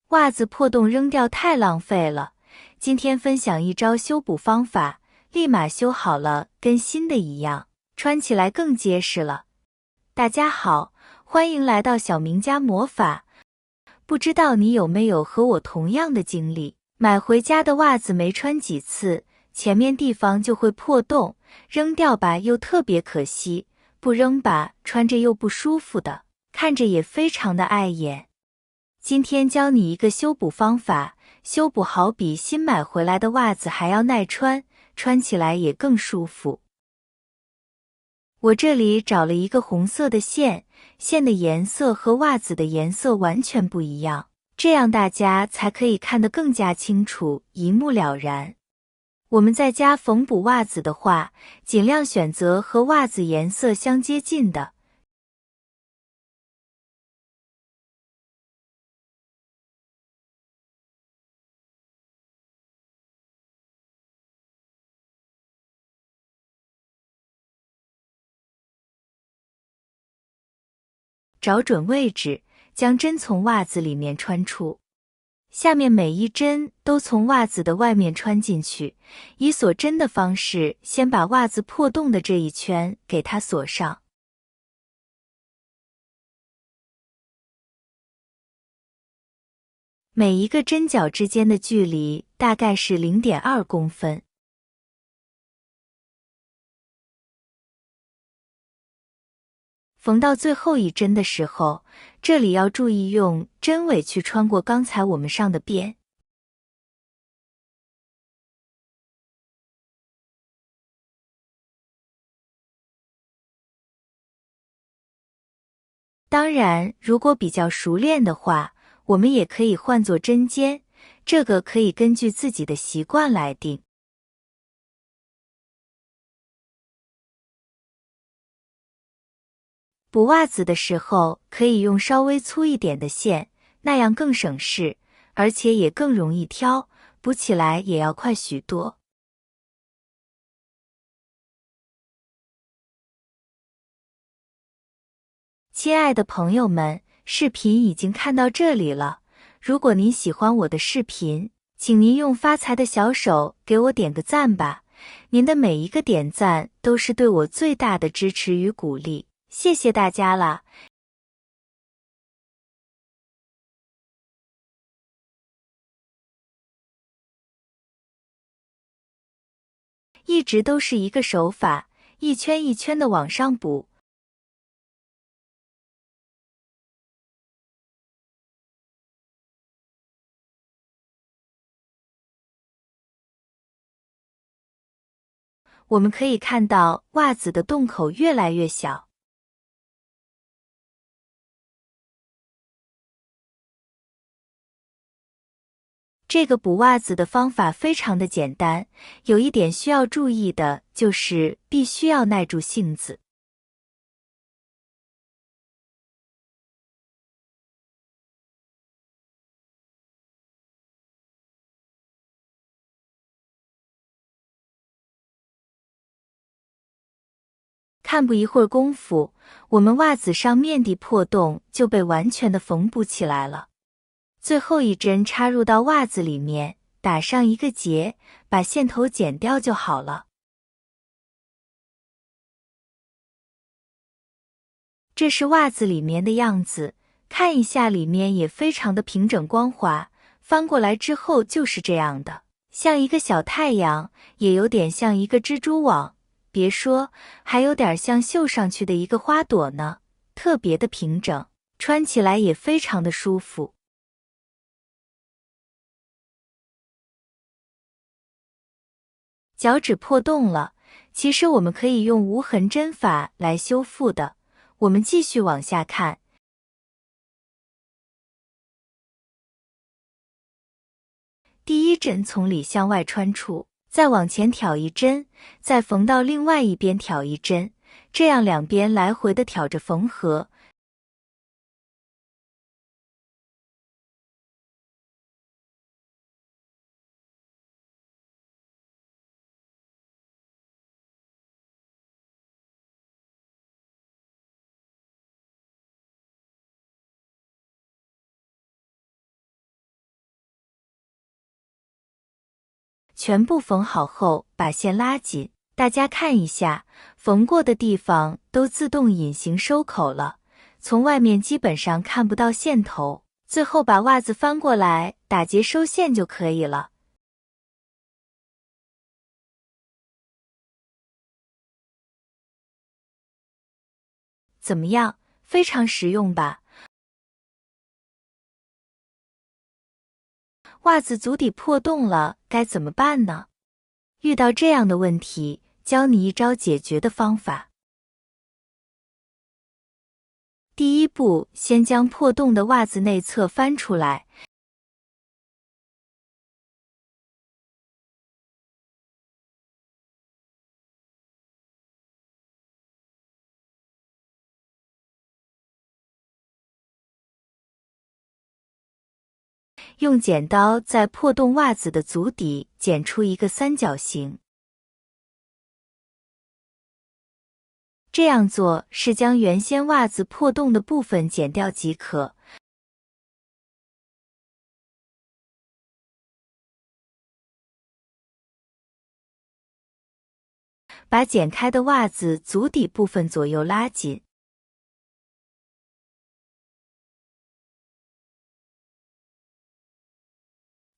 袜子破洞扔掉太浪费了，今天分享一招修补方法，立马修好了，跟新的一样，穿起来更结实了。大家好，欢迎来到小明家魔法。不知道你有没有和我同样的经历，买回家的袜子没穿几次，前面地方就会破洞，扔掉吧又特别可惜，不扔吧穿着又不舒服的，看着也非常的碍眼。今天教你一个修补方法，修补好比新买回来的袜子还要耐穿，穿起来也更舒服。我这里找了一个红色的线，线的颜色和袜子的颜色完全不一样，这样大家才可以看得更加清楚，一目了然。我们在家缝补袜子的话，尽量选择和袜子颜色相接近的。找准位置，将针从袜子里面穿出，下面每一针都从袜子的外面穿进去，以锁针的方式，先把袜子破洞的这一圈给它锁上。每一个针脚之间的距离大概是 0.2 公分。缝到最后一针的时候，这里要注意用针尾去穿过刚才我们上的边。当然，如果比较熟练的话，我们也可以换作针尖，这个可以根据自己的习惯来定。补袜子的时候，可以用稍微粗一点的线，那样更省事，而且也更容易挑，补起来也要快许多。亲爱的朋友们，视频已经看到这里了。如果您喜欢我的视频，请您用发财的小手给我点个赞吧。您的每一个点赞都是对我最大的支持与鼓励，谢谢大家啦！一直都是一个手法，一圈一圈的往上补。我们可以看到袜子的洞口越来越小。这个补袜子的方法非常的简单，有一点需要注意的就是必须要耐住性子。看不一会儿功夫，我们袜子上面的破洞就被完全的缝补起来了。最后一针插入到袜子里面，打上一个结，把线头剪掉就好了。这是袜子里面的样子，看一下里面也非常的平整光滑，翻过来之后就是这样的，像一个小太阳，也有点像一个蜘蛛网，别说，还有点像绣上去的一个花朵呢，特别的平整，穿起来也非常的舒服。脚趾破洞了，其实我们可以用无痕针法来修复的。我们继续往下看。第一针从里向外穿出，再往前挑一针，再缝到另外一边挑一针，这样两边来回的挑着缝合。全部缝好后把线拉紧，大家看一下，缝过的地方都自动隐形收口了，从外面基本上看不到线头。最后把袜子翻过来打结收线就可以了。怎么样？非常实用吧？袜子足底破洞了，该怎么办呢？遇到这样的问题，教你一招解决的方法。第一步，先将破洞的袜子内侧翻出来，用剪刀在破洞袜子的足底剪出一个三角形。这样做是将原先袜子破洞的部分剪掉即可。把剪开的袜子足底部分左右拉紧。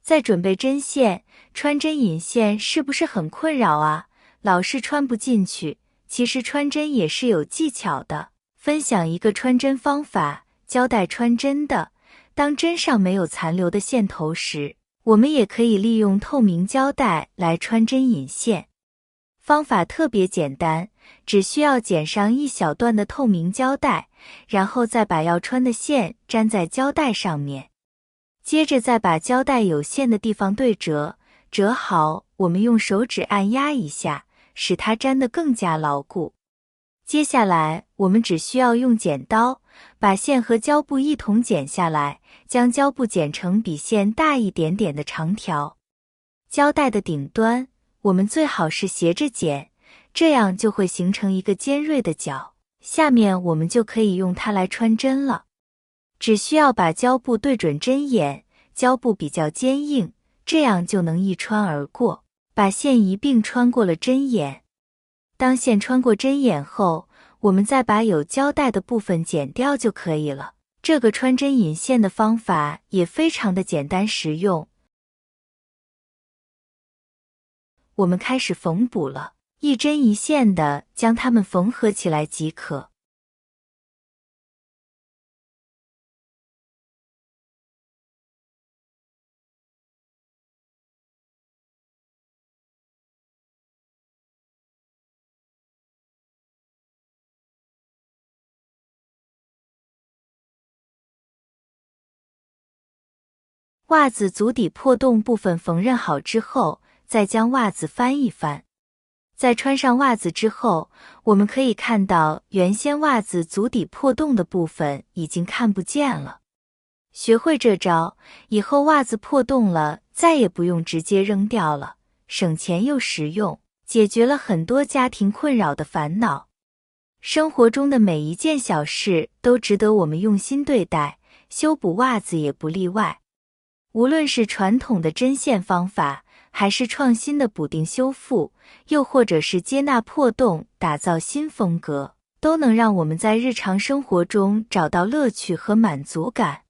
再准备针线，穿针引线是不是很困扰啊？老是穿不进去。其实穿针也是有技巧的，分享一个穿针方法，胶带穿针的。当针上没有残留的线头时，我们也可以利用透明胶带来穿针引线。方法特别简单，只需要剪上一小段的透明胶带，然后再把要穿的线粘在胶带上面。接着再把胶带有线的地方对折，折好，我们用手指按压一下，使它粘得更加牢固。接下来我们只需要用剪刀把线和胶布一同剪下来，将胶布剪成比线大一点点的长条。胶带的顶端我们最好是斜着剪，这样就会形成一个尖锐的角，下面我们就可以用它来穿针了。只需要把胶布对准针眼，胶布比较坚硬，这样就能一穿而过，把线一并穿过了针眼。当线穿过针眼后，我们再把有胶带的部分剪掉就可以了。这个穿针引线的方法也非常的简单实用。我们开始缝补了，一针一线的将它们缝合起来即可。袜子足底破洞部分缝纫好之后，再将袜子翻一翻。在穿上袜子之后，我们可以看到原先袜子足底破洞的部分已经看不见了。学会这招以后，袜子破洞了，再也不用直接扔掉了，省钱又实用，解决了很多家庭困扰的烦恼。生活中的每一件小事都值得我们用心对待，修补袜子也不例外。无论是传统的针线方法，还是创新的补丁修复，又或者是接纳破洞，打造新风格，都能让我们在日常生活中找到乐趣和满足感。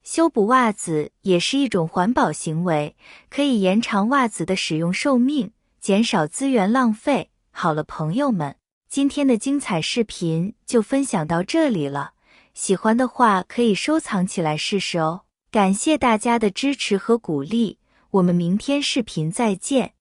修补袜子也是一种环保行为，可以延长袜子的使用寿命，减少资源浪费。好了，朋友们，今天的精彩视频就分享到这里了，喜欢的话可以收藏起来试试哦。感谢大家的支持和鼓励，我们明天视频再见。